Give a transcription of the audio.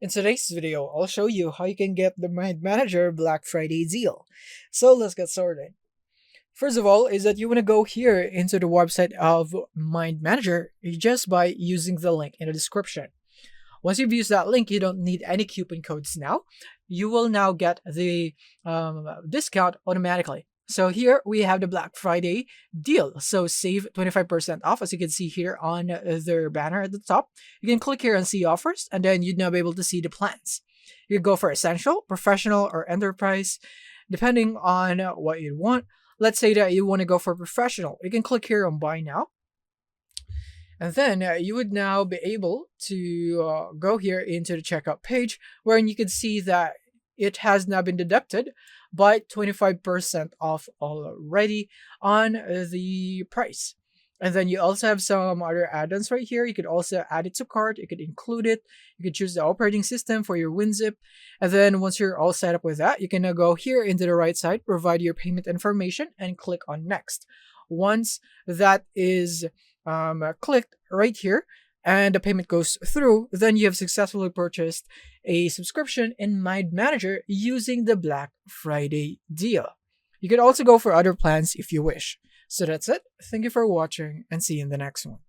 In today's video, I'll show you how you can get the MindManager Black Friday deal. So let's get started. First of all, is that you want to go here into the website of MindManager just by using the link in the description. Once you've used that link, you don't need any coupon codes now. You will now get the discount automatically. So here we have the Black Friday deal. So save 25% off, as you can see here on their banner at the top. You can click here and see offers, and then you'd now be able to see the plans. You can go for essential, professional, or enterprise, depending on what you want. Let's say that you want to go for professional. You can click here on buy now. And then you would now be able to go here into the checkout page, wherein you can see that it has now been deducted by 25% off already on the price. And then you also have some other add-ons right here. You could also add it to cart. You could include it. You could choose the operating system for your WinZip. And then once you're all set up with that, you can now go here into the right side, provide your payment information, and click on next. Once that is clicked right here and the payment goes through, then you have successfully purchased a subscription in MindManager using the Black Friday deal. You could also go for other plans if you wish. So that's it. Thank you for watching and see you in the next one.